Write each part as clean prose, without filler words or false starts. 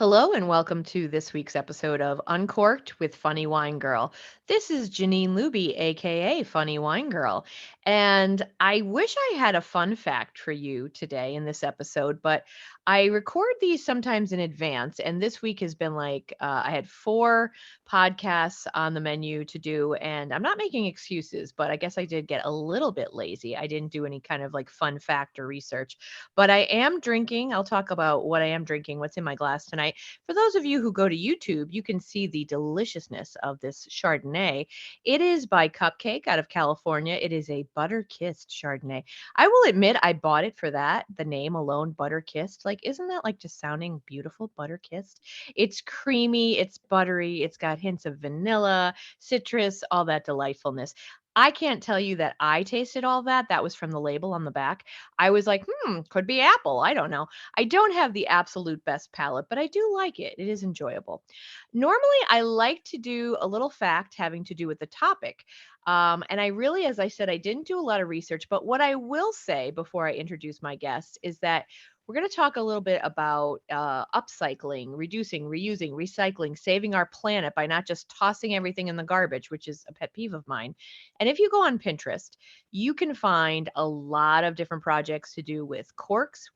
Hello and welcome to this week's episode of Uncorked with Funny Wine Girl. This is Janine Luby, aka Funny Wine Girl. And I wish I had a fun fact for you today in this episode, but I record these sometimes in advance. And this week has been I had four podcasts on the menu to do, and I'm not making excuses, but I guess I did get a little bit lazy. I didn't do any kind of fun fact or research, but I am drinking. I'll talk about what I am drinking, what's in my glass tonight. For those of you who go to YouTube, you can see the deliciousness of this Chardonnay. It is by Cupcake out of California. It is a butter-kissed Chardonnay. I will admit I bought it for that, the name alone, butter-kissed. Isn't that just sounding beautiful, butter-kissed? It's creamy, it's buttery, it's got hints of vanilla, citrus, all that delightfulness. I can't tell you that I tasted all that. That was from the label on the back. I was like, could be apple. I don't know. I don't have the absolute best palate, but I do like it. It is enjoyable. Normally, I like to do a little fact having to do with the topic. And I really, as I said, I didn't do a lot of research, but what I will say before I introduce my guest is that we're going to talk a little bit about upcycling, reducing, reusing, recycling, saving our planet by not just tossing everything in the garbage, which is a pet peeve of mine. And if you go on Pinterest, you can find a lot of different projects to do with corks,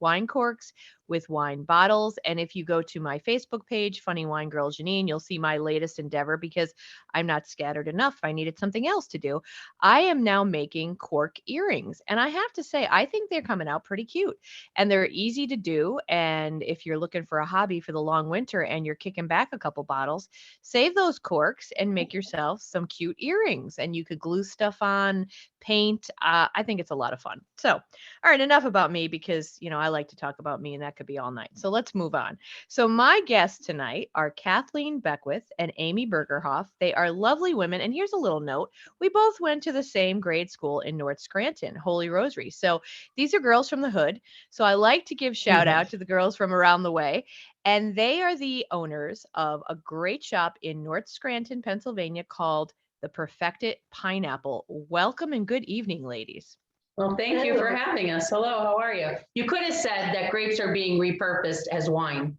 with wine bottles. And if you go to my Facebook page, Funny Wine Girl Janine, you'll see my latest endeavor because I'm not scattered enough. I needed something else to do. I am now making cork earrings. And I have to say, I think they're coming out pretty cute and they're easy to do. And if you're looking for a hobby for the long winter and you're kicking back a couple bottles, save those corks and make yourself some cute earrings. And you could glue stuff on, paint. I think it's a lot of fun. So, all right, enough about me because, I like to talk about me and that could be all night. So let's move on. So my guests tonight are Kathleen Beckwith and Amy Bergerhoff. They are lovely women. And here's a little note. We both went to the same grade school in North Scranton, Holy Rosary. So these are girls from the hood. So I like to give shout out to the girls from around the way. And they are the owners of a great shop in North Scranton, Pennsylvania called the Perfected Pineapple. Welcome and good evening, ladies. Well, thank you for having us. Hello, how are you? You could have said that grapes are being repurposed as wine.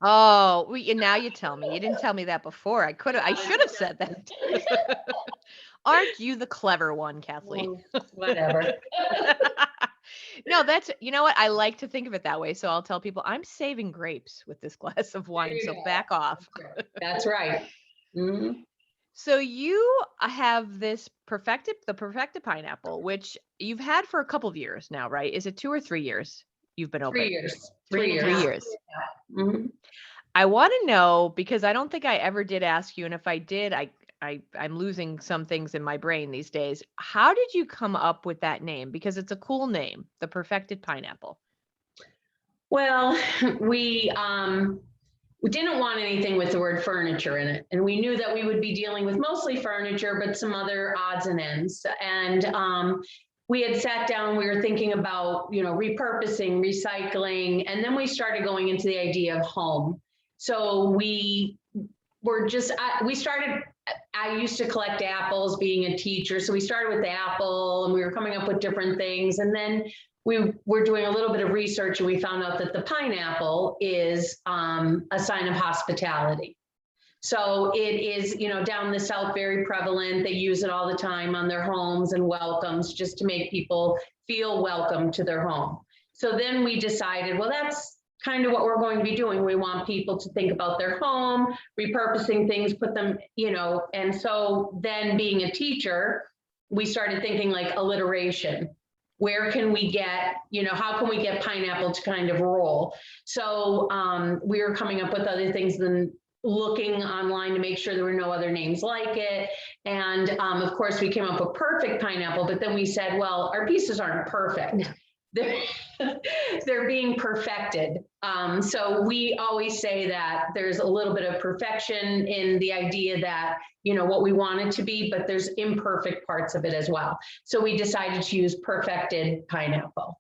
Oh, now you tell me. You didn't tell me that before. I should have said that. Aren't you the clever one, Kathleen? Whatever. No, that's, you know what? I like to think of it that way. So I'll tell people I'm saving grapes with this glass of wine. So back off. That's right. Mm-hmm. So you have the perfected pineapple, which you've had for a couple of years now, right? Is it 2 or 3 years you've been open? 3 years. 3 years. Yeah. Mm-hmm. I want to know because I don't think I ever did ask you, and if I did, I'm losing some things in my brain these days. How did you come up with that name? Because it's a cool name, the Perfected Pineapple. Well, we didn't want anything with the word furniture in it. And we knew that we would be dealing with mostly furniture, but some other odds and ends. And we had sat down, we were thinking about, repurposing, recycling, and then we started going into the idea of home. So we were I used to collect apples being a teacher. So we started with the apple and we were coming up with different things. And then we were doing a little bit of research and we found out that the pineapple is a sign of hospitality. So it is, down the South, very prevalent. They use it all the time on their homes and welcomes just to make people feel welcome to their home. So then we decided, well, that's kind of what we're going to be doing. We want people to think about their home, repurposing things, put them, and so then being a teacher, we started thinking like alliteration. Where can we get, how can we get pineapple to kind of roll? So we were coming up with other things than looking online to make sure there were no other names like it. And of course we came up with perfect pineapple, but then we said, well, our pieces aren't perfect. They're being perfected. So we always say that there's a little bit of perfection in the idea that, what we want it to be, but there's imperfect parts of it as well. So we decided to use perfected pineapple.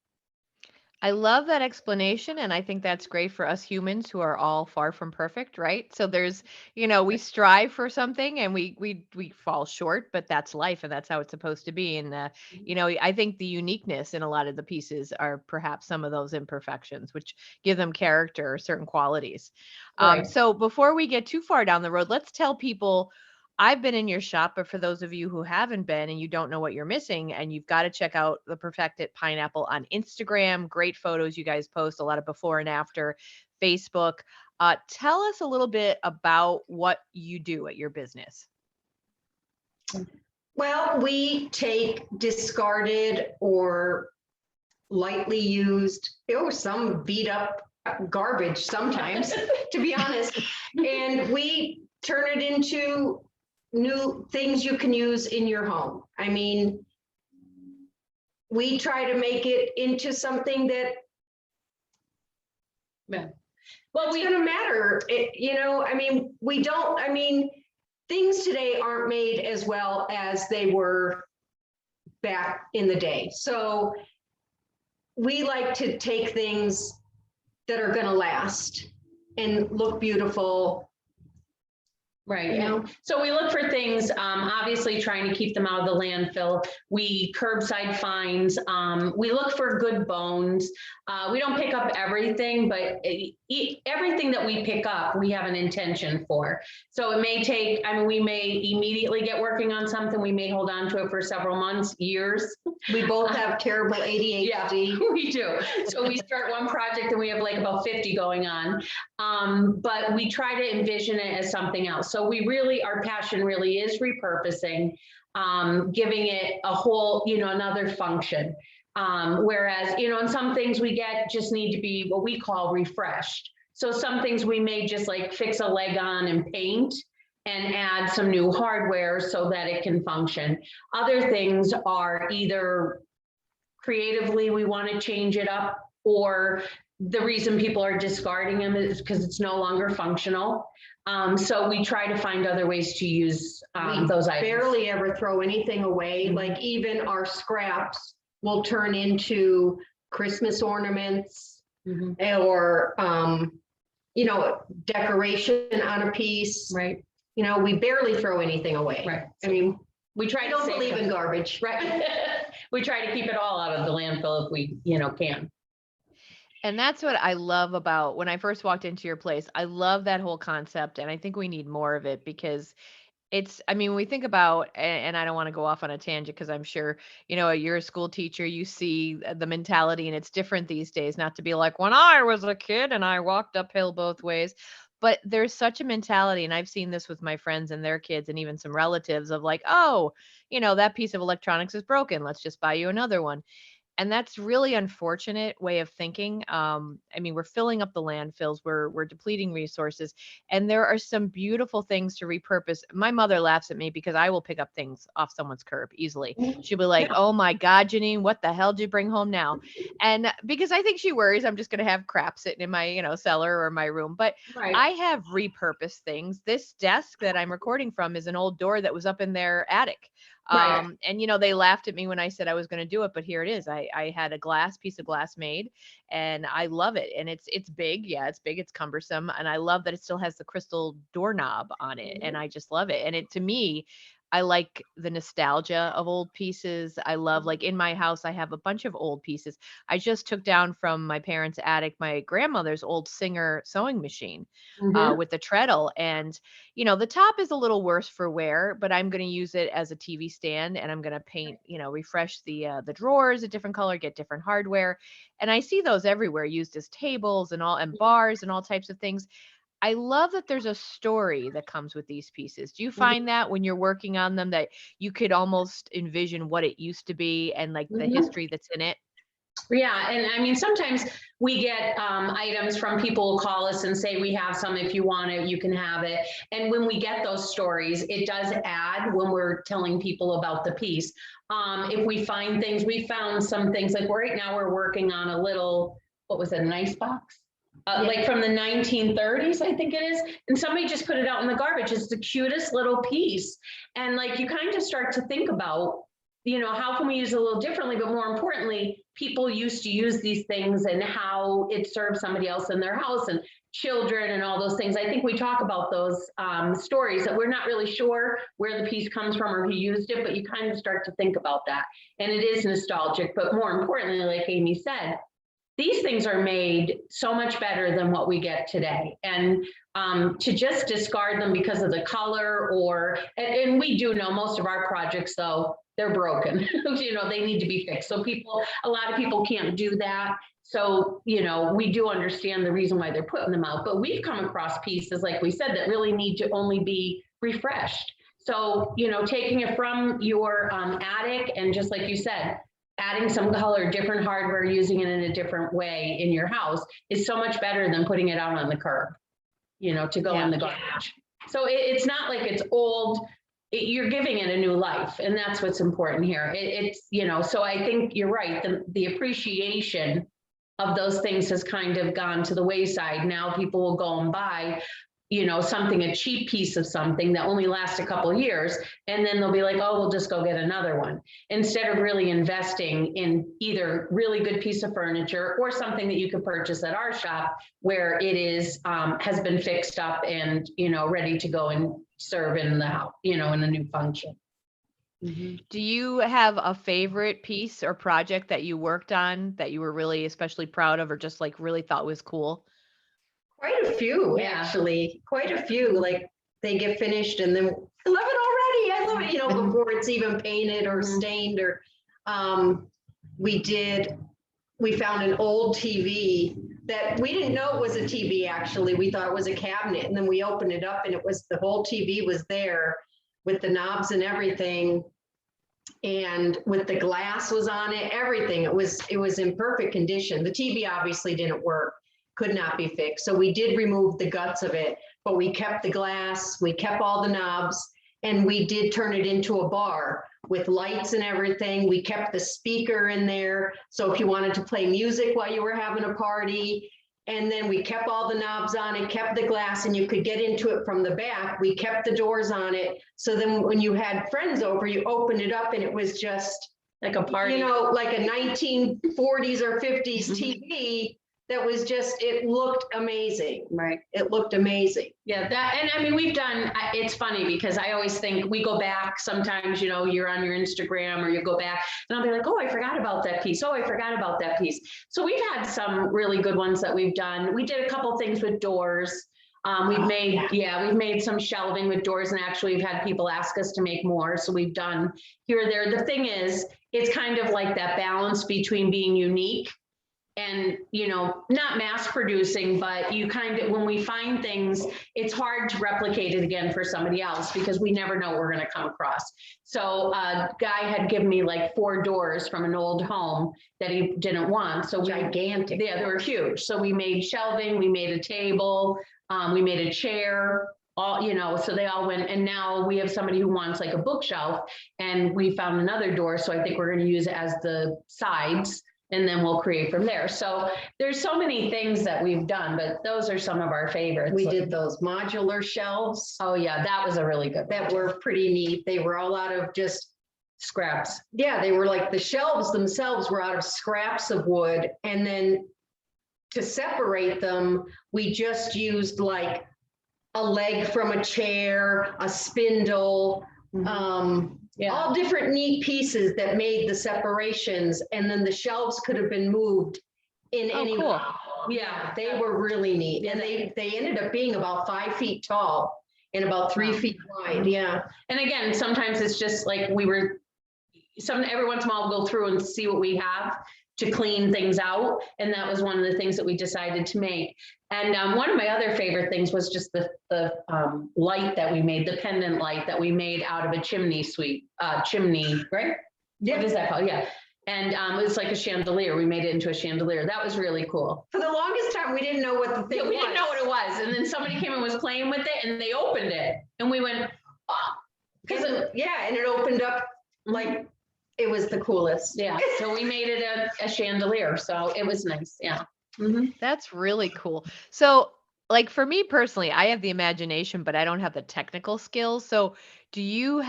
I love that explanation, and I think that's great for us humans who are all far from perfect, right? So there's, we strive for something and we fall short, but that's life and that's how it's supposed to be. And I think the uniqueness in a lot of the pieces are perhaps some of those imperfections, which give them character or certain qualities. Right. So before we get too far down the road, let's tell people I've been in your shop, but for those of you who haven't been and you don't know what you're missing, and you've got to check out the Perfected Pineapple on Instagram. Great photos you guys post, a lot of before and after, Facebook. Tell us a little bit about what you do at your business. Well, we take discarded or lightly used, some beat up garbage sometimes, to be honest, and we turn it into new things you can use in your home. I mean, we try to make it into something that Well, it's going to matter. Things today aren't made as well as they were back in the day. So we like to take things that are going to last and look beautiful. right. So we look for things, obviously trying to keep them out of the landfill. We curbside finds. We look for good bones. We don't pick up everything, but everything that we pick up, we have an intention for. So it may take, we may immediately get working on something. We may hold on to it for several months, years. We both have terrible ADHD. Yeah, we do. So we start one project and we have like about 50 going on. But we try to envision it as something else. So our passion really is repurposing, giving it a whole, another function. Whereas, and some things we get just need to be what we call refreshed. So some things we may just like fix a leg on and paint and add some new hardware so that it can function. Other things are either creatively we want to change it up, or the reason people are discarding them is because it's no longer functional. So we try to find other ways to use those items. Barely ever throw anything away. Mhm. Like even our scraps will turn into Christmas ornaments or, decoration on a piece. Right. We barely throw anything away. Right. I mean, We try I to don't save believe them. in garbage. Right. We try to keep it all out of the landfill if we, can. And that's what I love about when I first walked into your place. I love that whole concept. And I think we need more of it because when we think about, and I don't want to go off on a tangent because I'm sure, you're a school teacher, you see the mentality and it's different these days, not to be like when I was a kid and I walked uphill both ways. But there's such a mentality, and I've seen this with my friends and their kids and even some relatives of like, oh, that piece of electronics is broken. Let's just buy you another one. And that's really unfortunate way of thinking. We're filling up the landfills, we're depleting resources, and there are some beautiful things to repurpose. My mother laughs at me because I will pick up things off someone's curb easily. She'll be like, "Oh my God, Janine, what the hell did you bring home now?" And because I think she worries I'm just going to have crap sitting in my, cellar or my room. But Right. I have repurposed things. This desk that I'm recording from is an old door that was up in their attic. Right. And they laughed at me when I said I was going to do it, but here it is. I had a piece of glass made, and I love it. And it's big. Yeah, it's big. It's cumbersome. And I love that it still has the crystal doorknob on it. And I just love it. And to me, I like the nostalgia of old pieces. I love, like in my house, I have a bunch of old pieces. I just took down from my parents' attic my grandmother's old Singer sewing machine with the treadle. And, the top is a little worse for wear, but I'm going to use it as a TV stand, and I'm going to paint, refresh the drawers a different color, get different hardware. And I see those everywhere used as tables and bars and all types of things. I love that there's a story that comes with these pieces. Do you find that when you're working on them that you could almost envision what it used to be and like the history that's in it? Yeah, and sometimes we get items from people who call us and say, we have some, if you want it, you can have it. And when we get those stories, it does add when we're telling people about the piece. If we find things, we found some things, like right now we're working on a little, what was it, an ice box? Like from the 1930s, I think it is. And somebody just put it out in the garbage. It's the cutest little piece. And like, you kind of start to think about, how can we use it a little differently, but more importantly, people used to use these things and how it served somebody else in their house and children and all those things. I think we talk about those stories that we're not really sure where the piece comes from or who used it, but you kind of start to think about that. And it is nostalgic, but more importantly, like Amy said, these things are made so much better than what we get today. And to just discard them because of the color and we do know most of our projects though, they're broken, they need to be fixed. So a lot of people can't do that. So, we do understand the reason why they're putting them out, but we've come across pieces, like we said, that really need to only be refreshed. So, taking it from your attic and just like you said, adding some color, different hardware, using it in a different way in your house is so much better than putting it out on the curb, to go in the garbage. So it's not like it's old. You're giving it a new life, and that's what's important here. So I think you're right. The appreciation of those things has kind of gone to the wayside. Now people will go and buy, a cheap piece of something that only lasts a couple of years, and then they'll be like, oh, we'll just go get another one, instead of really investing in either really good piece of furniture or something that you could purchase at our shop where it is has been fixed up and ready to go and serve in the house, in a new function. Mm-hmm. Do you have a favorite piece or project that you worked on that you were really especially proud of, or just like really thought was cool? Quite a few, actually. Quite a few. Like they get finished and then I love it already. I love it, before it's even painted or stained. Or we found an old TV that we didn't know it was a TV. Actually, we thought it was a cabinet, and then we opened it up and it was the whole TV was there with the knobs and everything, and with the glass was on it, everything. It was in perfect condition. The TV obviously didn't work. Could not be fixed. So we did remove the guts of it, but we kept the glass, we kept all the knobs, and we did turn it into a bar with lights and everything. We kept the speaker in there. So if you wanted to play music while you were having a party, and then we kept all the knobs on it, kept the glass, and you could get into it from the back. We kept the doors on it. So then when you had friends over, you opened it up and it was just like a party, like a 1940s or 50s TV. That was just, it looked amazing. Right. It looked amazing. Yeah, and I mean, we've done, it's funny because I always think we go back sometimes, you're on your Instagram or you go back and I'll be like, oh, I forgot about that piece. Oh, I forgot about that piece. So we've had some really good ones that we've done. We did a couple things with doors. We've made some shelving with doors, and actually we've had people ask us to make more. So we've done here or there. The thing is, it's kind of like that balance between being unique and, not mass producing, but you kind of, when we find things, it's hard to replicate it again for somebody else because we never know what we're going to come across. So a guy had given me like 4 doors from an old home that he didn't want. So gigantic. Yeah, they were huge. So we made shelving, we made a table, we made a chair, so they all went, and now we have somebody who wants like a bookshelf, and we found another door. So I think we're going to use it as the sides, and then we'll create from there. So there's so many things that we've done, but those are some of our favorites. We did those modular shelves. Oh yeah, that was a really good one. That were pretty neat. They were all out of just scraps. Yeah, they were like the shelves themselves were out of scraps of wood. And then to separate them, we just used like a leg from a chair, a spindle, all different neat pieces that made the separations, and then the shelves could have been moved in any way. Yeah, they were really neat, and they ended up being about 5 feet tall and about 3 feet wide. Yeah, and again, sometimes it's just like every once in a while we'll go through and see what we have to clean things out, and that was one of the things that we decided to make. And one of my other favorite things was just the light that we made, the pendant light that we made out of a chimney, right? Yeah. What is that called? Yeah. And it was like a chandelier. We made it into a chandelier. That was really cool. For the longest time, we didn't know what the thing was. We didn't know what it was. And then somebody came and was playing with it, and they opened it, and we went, oh. And it opened up like it was the coolest. Yeah. So we made it a chandelier. So it was nice. Yeah. That's really cool. So like for me personally, I have the imagination, but I don't have the technical skills. So do you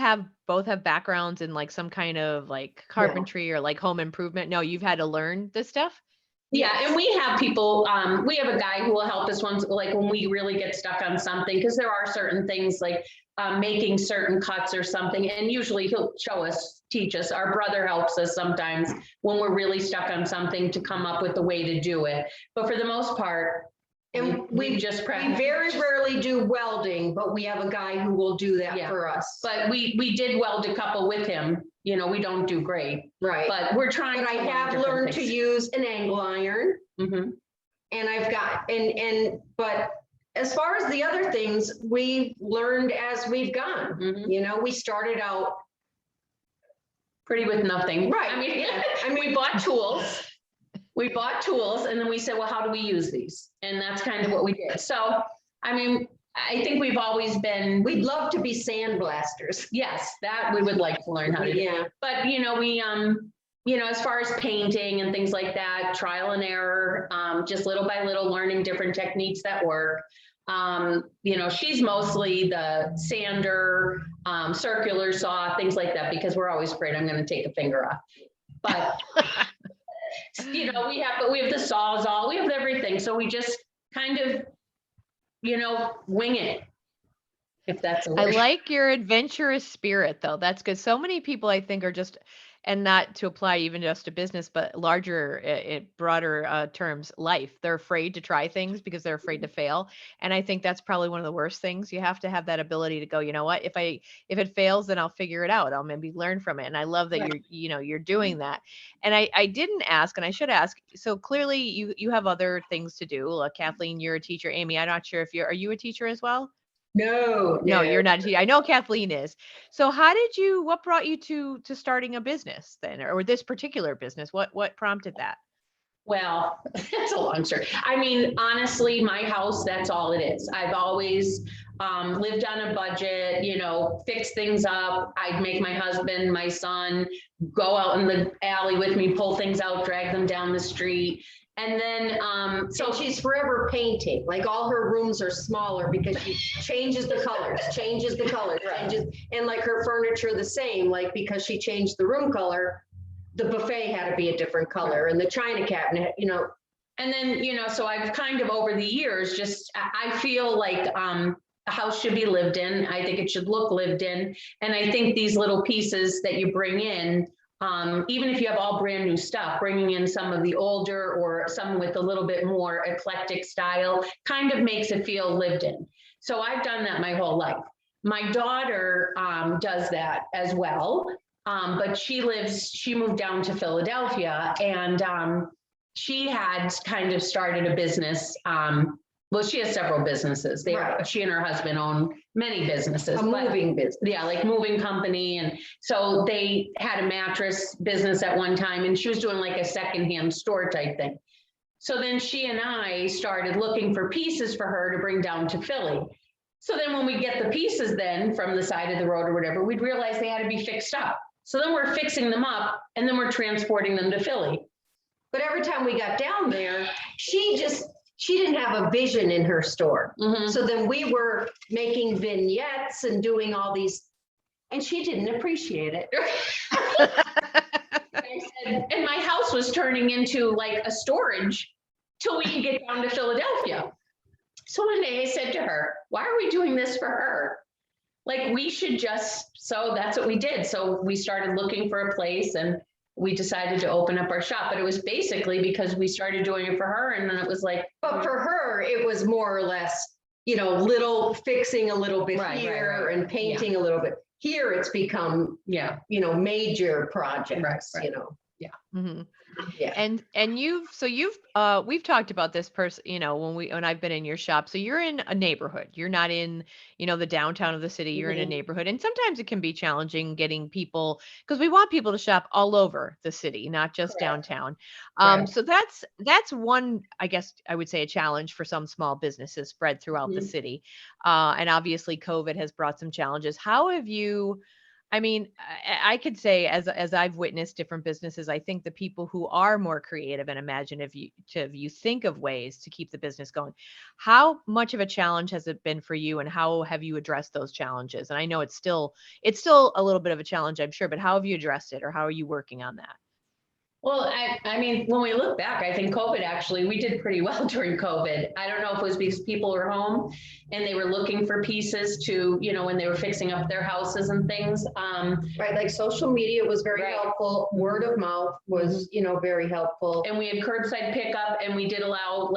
both have backgrounds in like some kind of like No. carpentry or like home improvement? No, you've had to learn this stuff? Yeah, Yes. and we have people, we have a guy who will help us once, like when we really get stuck on something, because there are certain things like making certain cuts or something, and usually he'll show us, teach us. Our brother helps us sometimes when we're really stuck on something to come up with a way to do it. But for the most part, And we just we practice. very rarely do welding, but we have a guy who will do that Yeah. for us. But we did weld a couple with him. You know, we don't do great, Right. but we're trying. But I to learn have different learned to things. use an angle iron, Mhm. and I've got, but as far as the other things, we've learned as we've gone. Mhm. You know, we started out, Pretty with nothing. Right, I mean, yeah. I mean- we bought tools. We bought tools and then we said, well, how do we use these? And that's kind of what we did. So, I mean, I think we've always been, we'd love to be sandblasters. yes, that we would like to learn how to do. Yeah. But, you know, we, you know, as far as painting and things like that, trial and error, just little by little learning different techniques that work. You know, she's mostly the sander, circular saw, things like that, because we're always afraid I'm going to take a finger off. But, you know, we have the Sawzall, we have everything. So we just kind of, you know, wing it. If that's a I word. like your adventurous spirit, though. That's good. So many people, I think, are just, and not to apply even just to business, but larger, broader terms, life. They're afraid to try things because they're afraid to fail. And I think that's probably one of the worst things. You have to have that ability to go, you know what? If it fails, then I'll figure it out. I'll maybe learn from it. And I love that Right. you're doing that. And I didn't ask, and I should ask. So clearly, you have other things to do. Kathleen, you're a teacher. Amy, I'm not sure if are you a teacher as well? No, you're not. I know Kathleen is. So what brought you to starting a business then, or this particular business? What prompted that? Well, that's a long story. I mean, honestly, my house, that's all it is. I've always lived on a budget, you know, fix things up. I'd make my husband, my son go out in the alley with me, pull things out, drag them down the street. And then, So she's forever painting, like all her rooms are smaller because she changes the colors, changes, and like her furniture the same, like because she changed the room color, the buffet had to be a different color and the china cabinet, you know. and then, you know, so I've kind of over the years, just, I feel like a house should be lived in. I think it should look lived in. And I think these little pieces that you bring in, even if you have all brand new stuff, bringing in some of the older or some with a little bit more eclectic style kind of makes it feel lived in. So I've done that my whole life. My daughter does that as well, but she moved down to Philadelphia, and she had kind of started a business. Well, she has several businesses. Right. She and her husband own many businesses. A moving business. Yeah, like moving company. And so they had a mattress business at one time, and she was doing like a secondhand store type thing. So then she and I started looking for pieces for her to bring down to Philly. So then when we get the pieces then from the side of the road or whatever, we'd realize they had to be fixed up. So then we're fixing them up and then we're transporting them to Philly. But every time we got down there, she didn't have a vision in her store. Mhm. So then we were making vignettes and doing all these, and she didn't appreciate it. And my house was turning into like a storage till we could get down to Philadelphia. So one day I said to her, why are we doing this for her? Like we should just, so that's what we did. So we started looking for a place and we decided to open up our shop, but it was basically because we started doing it for her. And then it was like, But for her, it was more or less, you know, little fixing a little bit here and painting a little bit. Here it's become, yeah, you know, major projects, Right. you know. Mhm. Yeah. And we've talked about this person, you know, when I've been in your shop. So you're in a neighborhood. You're not in, you know, the downtown of the city. You're in a Mhm. neighborhood. And sometimes it can be challenging getting people, because we want people to shop all over the city, not just Correct. downtown. Right. So that's one, I guess I would say, a challenge for some small businesses spread throughout the Mhm. city. And obviously COVID has brought some challenges. How have you I mean, I could say as I've witnessed different businesses, I think the people who are more creative and imaginative, you think of ways to keep the business going. How much of a challenge has it been for you, and how have you addressed those challenges? And I know it's still a little bit of a challenge, I'm sure, but how have you addressed it, or how are you working on that? Well, I mean, when we look back, I think COVID actually, we did pretty well during COVID. I don't know if it was because people were home and they were looking for pieces to, when they were fixing up their houses and things. Right, like social media was very Right. helpful. Word of mouth was, very helpful. And we had curbside pickup, and we did allow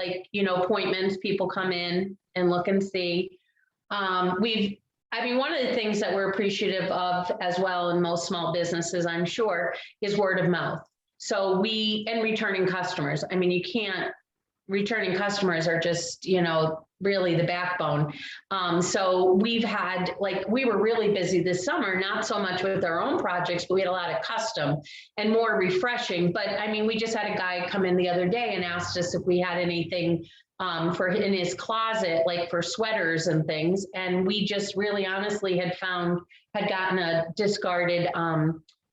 appointments, people come in and look and see. One of the things that we're appreciative of as well in most small businesses, I'm sure, is word of mouth. So and returning customers. I mean, returning customers are just, really the backbone. So we've had, we were really busy this summer, not so much with our own projects, but we had a lot of custom and more refreshing. But I mean, we just had a guy come in the other day and asked us if we had anything in his closet, like for sweaters and things. And we just really honestly had gotten a discarded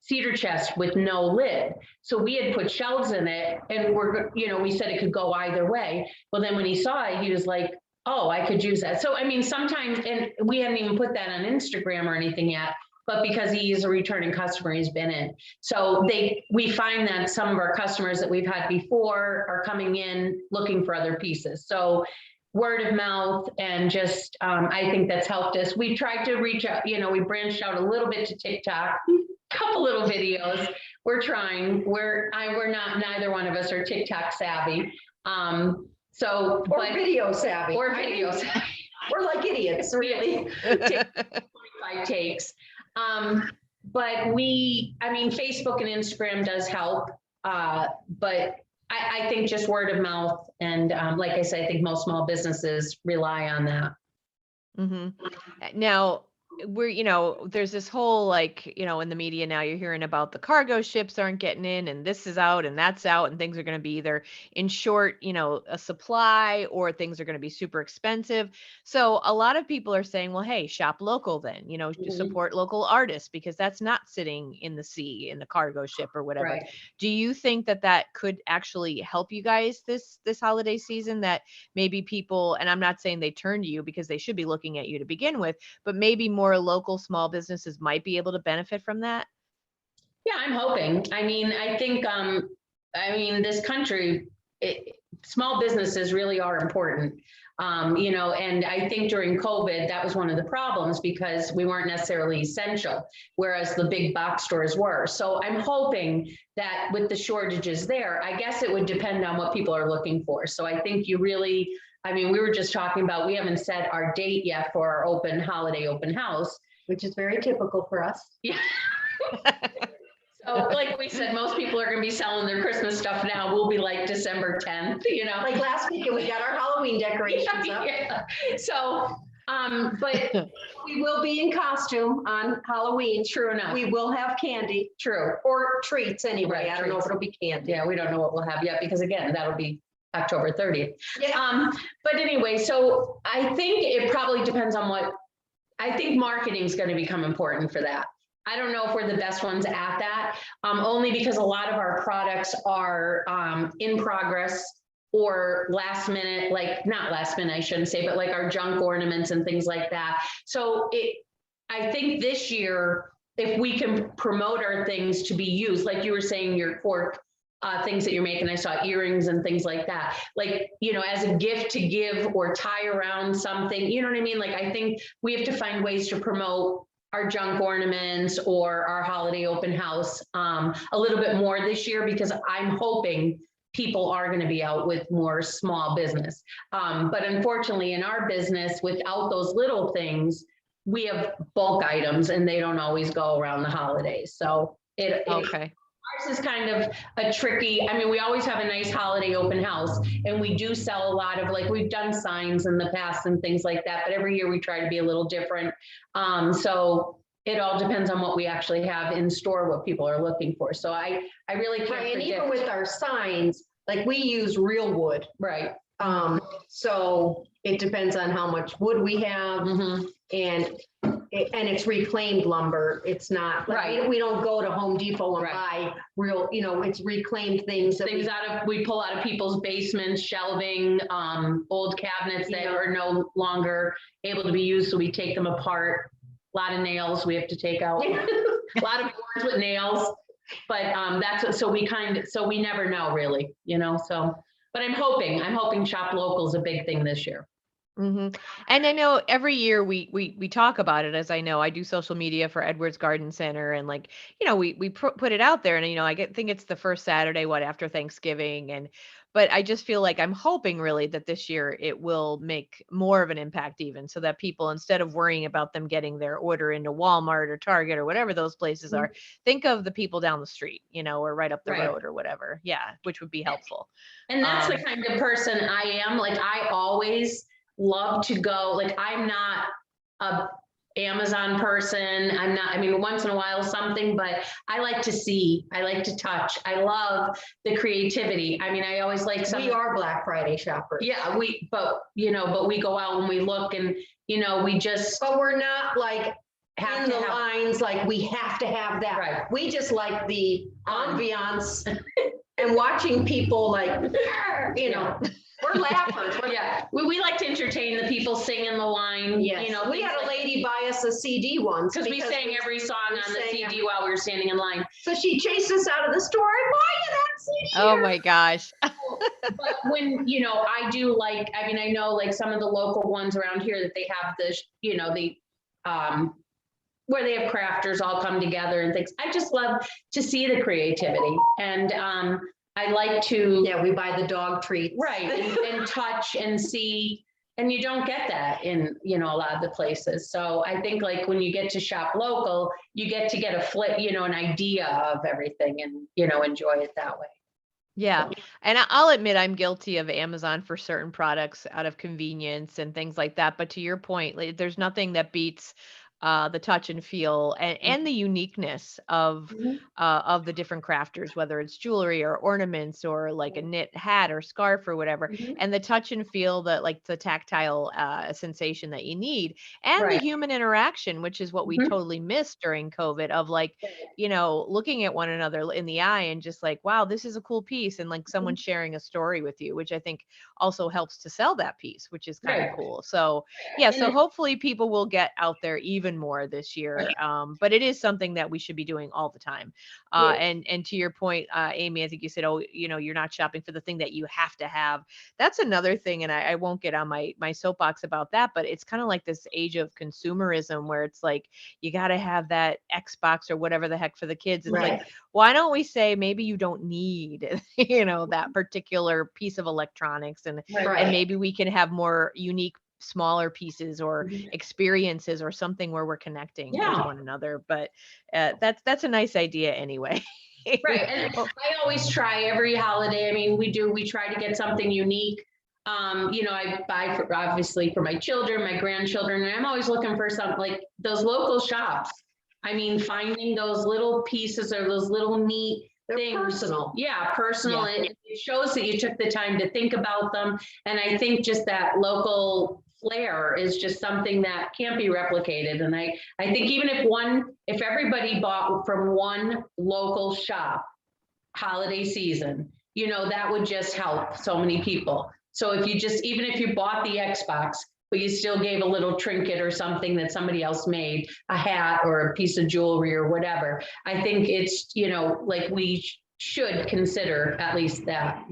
cedar chest with no lid. So we had put shelves in it, and we said it could go either way. Well, then when he saw it, he was like, oh, I could use that. So, I mean, sometimes, and we hadn't even put that on Instagram or anything yet, but because he is a returning customer, he's been in. So we find that some of our customers that we've had before are coming in looking for other pieces. So word of mouth, and just, I think that's helped us. We tried to reach out, we branched out a little bit to TikTok, couple little videos. We're trying. Neither one of us are TikTok savvy. Video savvy. Or video savvy. We're like idiots, really. 25 takes. But Facebook and Instagram does help. But I think just word of mouth. And like I said, I think most small businesses rely on that. Mm-hmm. Now, there's this whole, in the media now, you're hearing about the cargo ships aren't getting in, and this is out and that's out, and things are going to be either in short, a supply, or things are going to be super expensive. So a lot of people are saying, well, hey, shop local then, support local artists, because that's not sitting in the sea in the cargo ship or whatever. Right. Do you think that could actually help you guys this holiday season, that maybe people, and I'm not saying they turn to you because they should be looking at you to begin with, but maybe more local small businesses might be able to benefit from that? Yeah, I'm hoping. I mean, I think, this country, small businesses really are important. And I think during COVID, that was one of the problems, because we weren't necessarily essential, whereas the big box stores were. So I'm hoping that with the shortages there, I guess it would depend on what people are looking for. So I think we were just talking about, we haven't set our date yet for our holiday open house. Which is very typical for us. Yeah. So like we said, most people are going to be selling their Christmas stuff now. We'll be like December 10th, Like last week, we got our Halloween decorations up. Yeah. So, but we will be in costume on Halloween. True enough. We will have candy. True. Or treats anyway. Right, I don't know if it'll be candy. Yeah, we don't know what we'll have yet, because again, that'll be October 30th. Yeah. But anyway, so I think it probably depends on I think marketing is going to become important for that. I don't know if we're the best ones at that, only because a lot of our products are in progress or last minute, not last minute, I shouldn't say, but like our junk ornaments and things like that. So I think this year, if we can promote our things to be used, like you were saying, your cork things that you're making, I saw earrings and things like that, as a gift to give or tie around something, you know what I mean? I think we have to find ways to promote our junk ornaments or our holiday open house a little bit more this year, because I'm hoping people are going to be out with more small business. But unfortunately, in our business, without those little things, we have bulk items, and they don't always go around the holidays. So Okay. Ours is kind of a tricky, we always have a nice holiday open house, and we do sell a lot of, we've done signs in the past and things like that, but every year we try to be a little different. So it all depends on what we actually have in store, what people are looking for. So I really can't Right, and predict. even with our signs, we use real wood. Right. So it depends on how much wood we have. Mm-hmm. And and it's reclaimed lumber. It's not, like, Right. we don't go to Home Depot and Right. buy real, it's reclaimed things that Things we pull out of people's basements, shelving, old cabinets that are no longer able to be used, so we take them apart. A lot of nails we have to take out. A lot of boards with nails, but that's what, so we never know really, so, but I'm hoping shop local is a big thing this year. And I know every year we talk about it, as I know I do social media for Edwards Garden Center, and like, we put it out there, and think it's the first Saturday after Thanksgiving, but I just feel like I'm hoping really that this year it will make more of an impact, even so that people, instead of worrying about them getting their order into Walmart or Target or whatever those places are, think of the people down the street, or right up the road or whatever. Yeah, which would be helpful. And that's the kind of person I am. Like, I always love to go, like, I'm not a Amazon person. Once in a while something, but I like to see, I like to touch. I love the creativity. I always like we are Black Friday shoppers. Yeah, but we go out and we look, and we just, but we're not like in the lines, like we have to have that. Right. We just like the ambiance and watching people, like, we're laughers. Yeah, we like to entertain the people, sing in the line. Yes. We had a lady buy us a CD once. Because we sang every song on the CD while we were standing in line. So she chased us out of the store. I buy you that CD. Oh my gosh. But when, I do like, I know like some of the local ones around here that they have this, where they have crafters all come together and things. I just love to see the creativity, and I like to. Yeah, we buy the dog treats. Right, and touch and see, and you don't get that in, a lot of the places. So I think like when you get to shop local, you get to get a flip, an idea of everything, and, enjoy it that way. Yeah. And I'll admit I'm guilty of Amazon for certain products out of convenience and things like that. But to your point, like, there's nothing that beats the touch and feel and the uniqueness of the different crafters, whether it's jewelry or ornaments or like a knit hat or scarf or whatever, and the touch and feel, that like the tactile sensation that you need, and the human interaction, which is what we totally missed during COVID, of like, looking at one another in the eye and just like, wow, this is a cool piece, and like someone sharing a story with you, which I think also helps to sell that piece, which is kind of cool. So yeah, so hopefully people will get out there even more this year. But it is something that we should be doing all the time. And to your point, Amy, I think you said, oh, you're not shopping for the thing that you have to have. That's another thing. And I won't get on my soapbox about that, but it's kind of like this age of consumerism where it's like, you got to have that Xbox or whatever the heck for the kids. It's like, why don't we say maybe you don't need, that particular piece of electronics, and maybe we can have more unique, smaller pieces or experiences or something where we're connecting with one another. But that's a nice idea anyway. Right. And I always try every holiday. We try to get something unique. I buy obviously for my children, my grandchildren, and I'm always looking for something like those local shops. Finding those little pieces or those little neat things. Personal. Yeah, personal. Yeah. It shows that you took the time to think about them. And I think just that local flair is just something that can't be replicated. And I think even if everybody bought from one local shop holiday season, that would just help so many people. So even if you bought the Xbox, but you still gave a little trinket or something that somebody else made, a hat or a piece of jewelry or whatever, I think it's, like we should consider at least that,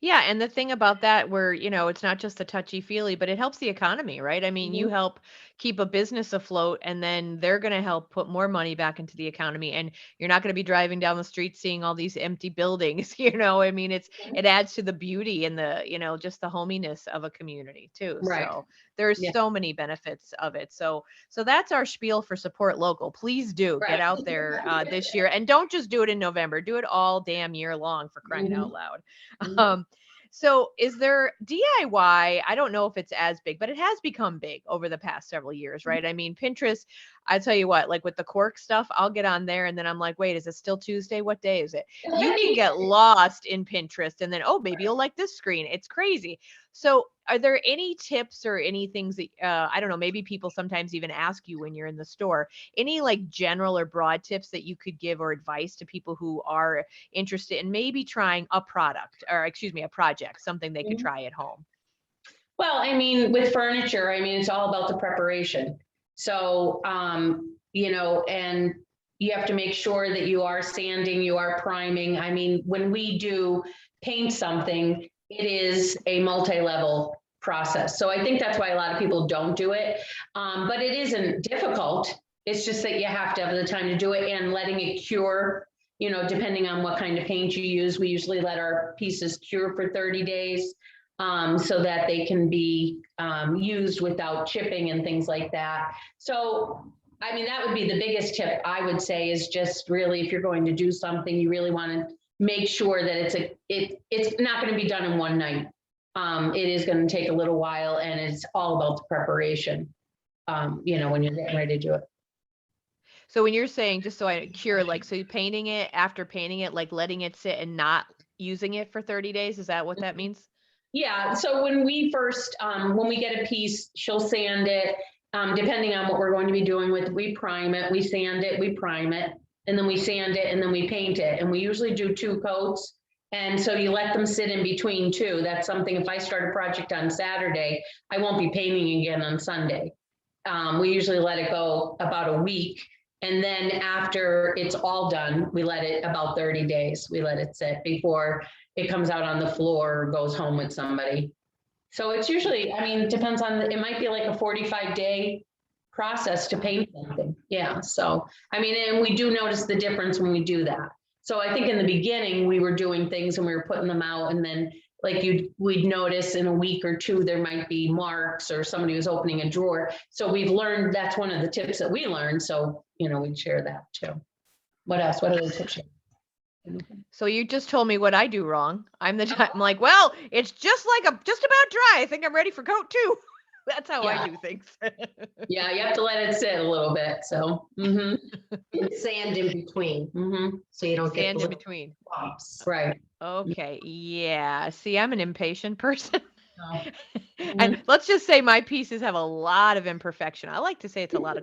Yeah. And the thing about that, where, it's not just the touchy feely, but it helps the economy, right? You help keep a business afloat, and then they're going to help put more money back into the economy. And you're not going to be driving down the street seeing all these empty buildings, it adds to the beauty and the, just the hominess of a community too. Right. So there's so many benefits of it. So that's our spiel for support local. Please do get out there this year, and don't just do it in November, do it all damn year long, for crying out loud. So is there DIY? I don't know if it's as big, but it has become big over the past several years, right? Pinterest, I tell you what, like with the cork stuff, I'll get on there and then I'm like, wait, is it still Tuesday? What day is it? You can get lost in Pinterest and then, oh, maybe you'll like this screen. It's crazy. So are there any tips or any things that, I don't know, maybe people sometimes even ask you when you're in the store, any like general or broad tips that you could give or advice to people who are interested in maybe trying a product or excuse me, a project, something they could try at home? Well, I mean, with furniture, I mean, it's all about the preparation. So, you know, and you have to make sure that you are sanding, you are priming. I mean, when we do paint something, it is a multi-level process. So I think that's why a lot of people don't do it. But it isn't difficult. It's just that you have to have the time to do it and letting it cure, you know, depending on what kind of paint you use. We usually let our pieces cure for 30 days. So that they can be used without chipping and things like that. So, I mean, that would be the biggest tip I would say is just really, if you're going to do something, you really want to make sure that it's not going to be done in one night. It is going to take a little while, and it's all about the preparation, you know, when you're getting ready to do it. So when you're saying, just so I cure, like, so you're painting it, after painting it, like letting it sit and not using it for 30 days, is that what that means? Yeah, so when we first, when we get a piece, she'll sand it, depending on what we're going to be doing with, we prime it, we sand it, we prime it, and then we sand it, and then we paint it. And we usually do 2 coats. And so you let them sit in between too. That's something, if I start a project on Saturday, I won't be painting again on Sunday. We usually let it go about a week. And then after it's all done, we let it about 30 days. We let it sit before it comes out on the floor or goes home with somebody. So it's usually, I mean, it depends on, it might be like a 45-day process to paint something. Yeah. So, I mean, and we do notice the difference when we do that. So I think in the beginning we were doing things and we were putting them out, and then like we'd notice in a week or 2, there might be marks or somebody was opening a drawer. So we've learned, that's one of the tips that we learned. So, you know, we'd share that too. What else? What other tips? So you just told me what I do wrong. I'm like, well, it's just about dry. I think I'm ready for coat 2. That's how I do things. Yeah, you have to let it sit a little bit. So, And sand in between, so you don't get Sand the in little between. bumps. right. Okay. Yeah. See, I'm an impatient person. Oh. And let's just say my pieces have a lot of imperfection. I like to say it's a lot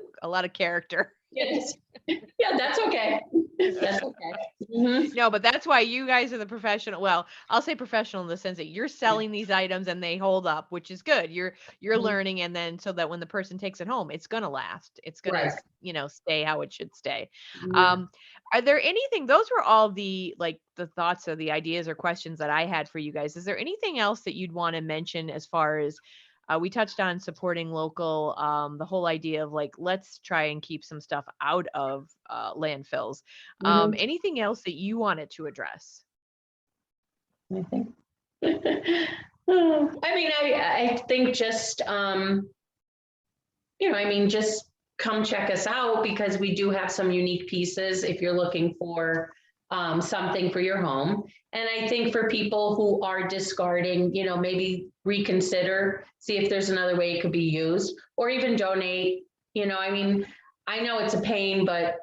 of character. Yes. Yeah, that's okay. That's okay. No, but that's why you guys are the professional. Well, I'll say professional in the sense that you're selling these items and they hold up, which is good. You're learning, and then so that when the person takes it home, it's gonna last. It's gonna, Right. you know, stay how it should stay. Yeah. Are there anything? Those were all the thoughts or the ideas or questions that I had for you guys. Is there anything else that you'd want to mention as far as we touched on supporting local, the whole idea of like, let's try and keep some stuff out of landfills. Anything else that you wanted to address? I think. I mean, I think just, you know, I mean, just come check us out, because we do have some unique pieces if you're looking for something for your home. And I think for people who are discarding, you know, maybe reconsider, see if there's another way it could be used, or even donate. You know, I mean, I know it's a pain, but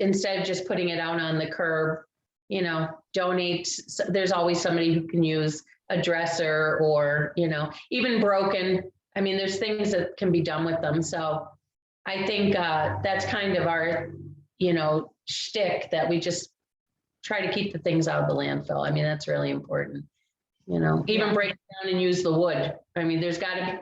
instead of just putting it out on the curb, you know, donate. There's always somebody who can use a dresser, or, you know, even broken. I mean, there's things that can be done with them. So I think that's kind of our, you know, shtick, that we just try to keep the things out of the landfill. I mean, that's really important, you know, even break it down and use the wood. I mean, there's got to be,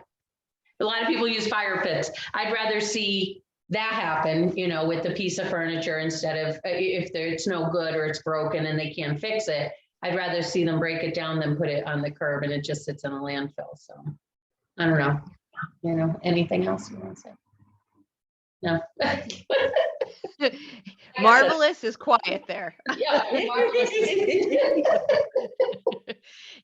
a lot of people use fire pits. I'd rather see that happen, you know, with the piece of furniture, instead of if it's no good or it's broken and they can't fix it. I'd rather see them break it down than put it on the curb and it just sits in a landfill. So I don't know, you know, anything else you want to say? No. Marvelous is quiet there. Yeah, marvelous.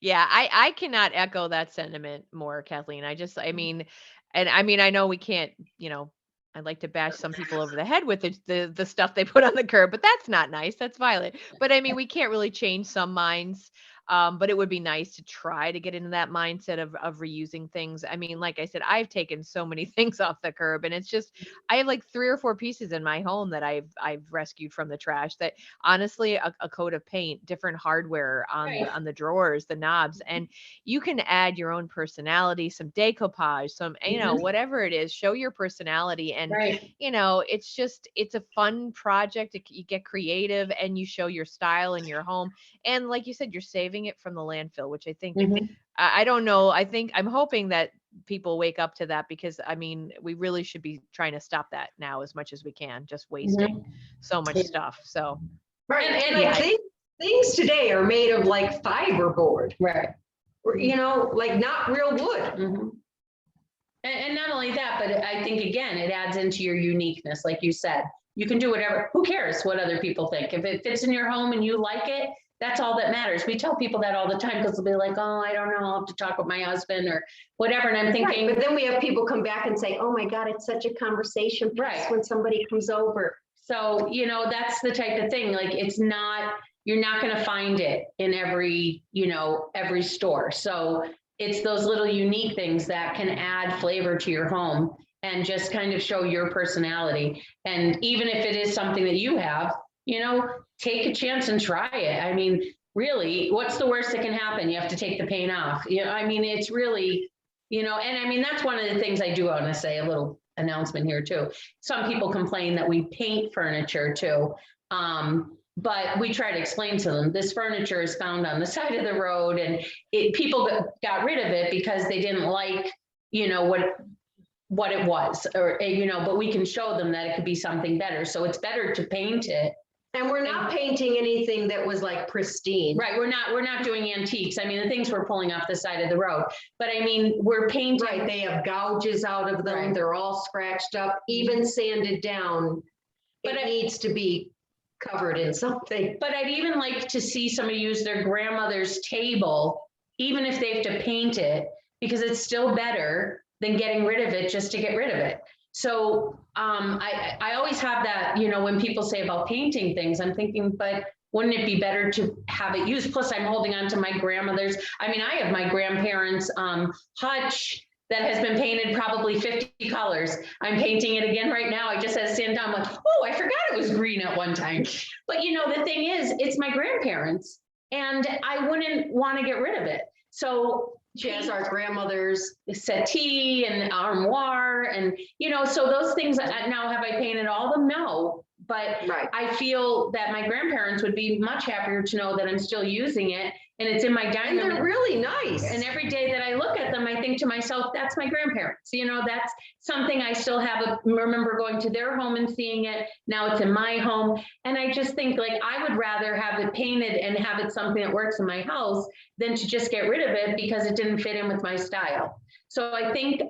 Yeah, I cannot echo that sentiment more, Kathleen. I mean, and I mean, I know we can't, you know, I'd like to bash some people over the head with the stuff they put on the curb, but that's not nice. That's violent. But I mean, we can't really change some minds. But it would be nice to try to get into that mindset of reusing things. I mean, like I said, I've taken so many things off the curb, and it's just, I have like 3 or 4 pieces in my home that I've rescued from the trash that honestly, a coat of paint, different hardware Right. on the drawers, the knobs, and you can add your own personality, some decoupage, some, whatever it is, show your personality. And, Right. it's just, it's a fun project. You get creative and you show your style in your home. And like you said, you're saving it from the landfill, which I think, Mhm. I don't know. I'm hoping that people wake up to that, because I mean, we really should be trying to stop that now as much as we can, just wasting so much Yeah. stuff. So, Right. And Yeah. I think things today are made of like fiberboard, Right. or, like not real wood. Mhm. And not only that, but I think again, it adds into your uniqueness. Like you said, you can do whatever, who cares what other people think? If it fits in your home and you like it, that's all that matters. We tell people that all the time because they'll be like, oh, I don't know, I'll have to talk with my husband or whatever. And I'm Right, thinking, but then we have people come back and say, oh my God, it's such a conversation piece Right. when somebody comes over. so, that's the type of thing, like it's not, you're not going to find it in every, every store. So it's those little unique things that can add flavor to your home and just kind of show your personality. And even if it is something that you have, take a chance and try it. I mean, really, what's the worst that can happen? You have to take the paint off. I mean, it's really, and I mean, that's one of the things I do want to say, a little announcement here too. Some people complain that we paint furniture too. But we try to explain to them, this furniture is found on the side of the road, and people got rid of it because they didn't like, what it was, or, but we can show them that it could be something better. So it's better to paint it. And we're not painting anything that was like pristine. Right, we're not doing antiques. I mean, the things we're pulling off the side of the road, but I mean, we're painting. Right, they have gouges out of them. Right. They're all scratched up, even sanded down. But It needs to be covered in something. But I'd even like to see somebody use their grandmother's table, even if they have to paint it, because it's still better than getting rid of it just to get rid of it. So I always have that, when people say about painting things, I'm thinking, but wouldn't it be better to have it used? Plus, I'm holding on to my grandmother's. I mean, I have my grandparents' hutch that has been painted probably 50 colors. I'm painting it again right now. I just had to stand down, like, oh, I forgot it was green at one time. But the thing is, it's my grandparents, and I wouldn't want to get rid of it. So She has our grandmother's settee and armoire, and so those things. Now, have I painted all of them? No, but Right. I feel that my grandparents would be much happier to know that I'm still using it, and it's in my dining And room. they're really nice. And every day that I look at them, I think to myself, that's my grandparents. That's something I still remember going to their home and seeing it. Now it's in my home. And I just think, like, I would rather have it painted and have it something that works in my house than to just get rid of it because it didn't fit in with my style. So I think,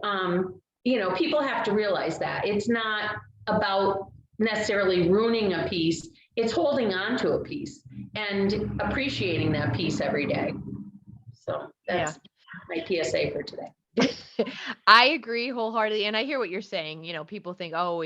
people have to realize that it's not about necessarily ruining a piece. It's holding on to a piece and appreciating that piece every day. So that's my PSA for today. I agree wholeheartedly. And I hear what you're saying. People think, oh,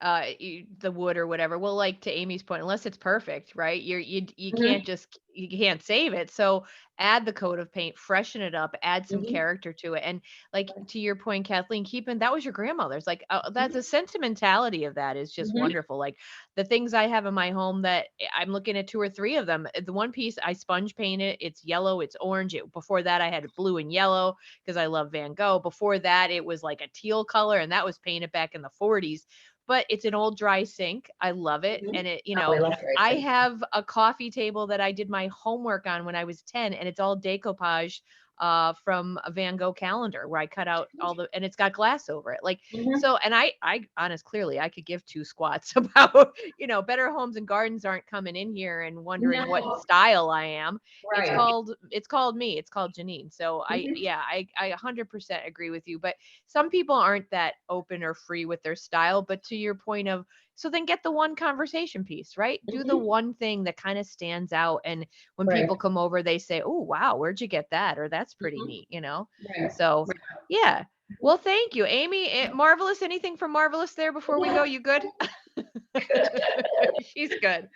the wood or whatever. Well, like to Amy's point, unless it's perfect, right? You can't you can't save it. So add the coat of paint, freshen it up, add some character to it. And like to your point, Kathleen, that was your grandmother's. Like that's the sentimentality of that is just wonderful. Like the things I have in my home that I'm looking at 2 or 3 of them. The one piece I sponge painted, it's yellow, it's orange. Before that I had blue and yellow because I love Van Gogh. Before that it was like a teal color, and that was painted back in the 40s. But it's an old dry sink. I love it. And it, I have a coffee table that I did my homework on when I was 10, and it's all decoupage from a Van Gogh calendar where I cut out and it's got glass over it. Like, so, and I clearly I could give 2 squats about, Better Homes and Gardens aren't coming in here and wondering what style I am. Right. It's called me. It's called Janine. So I 100% agree with you, but some people aren't that open or free with their style. But to your point of, so then get the one conversation piece, right? Do the one thing that kind of stands out. And when people come over, they say, oh, wow, where'd you get that? Or that's pretty neat, Right. So yeah. Well, thank you, Amy. Marvelous. Anything from Marvelous there before we go? You good? She's good.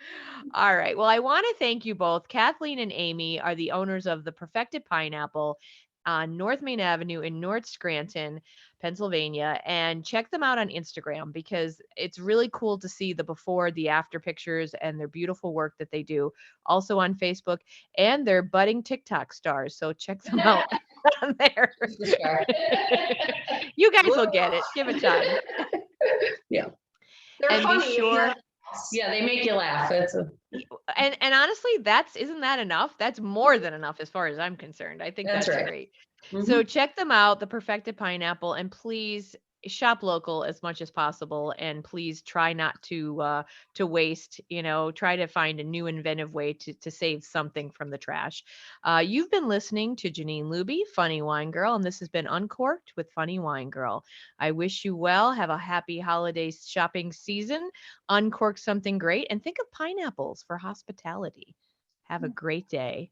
All right. Well, I want to thank you both. Kathleen and Amy are the owners of the Perfected Pineapple on North Main Avenue in North Scranton, Pennsylvania. And check them out on Instagram because it's really cool to see the before, the after pictures and their beautiful work that they do. Also on Facebook, and they're budding TikTok stars. So check them out on there. You guys will get it. Give it time. Yeah. They're And be funny. if sure. nothing else. Yeah, they make you laugh. And honestly, isn't that enough? That's more than enough as far as I'm concerned. I think That's that's right. great. Mhm. So check them out, the Perfected Pineapple, and please shop local as much as possible. And please try not to waste. Try to find a new inventive way to save something from the trash. You've been listening to Janine Luby, Funny Wine Girl, and this has been Uncorked with Funny Wine Girl. I wish you well. Have a happy holiday shopping season. Uncork something great, and think of pineapples for hospitality. Have a great day.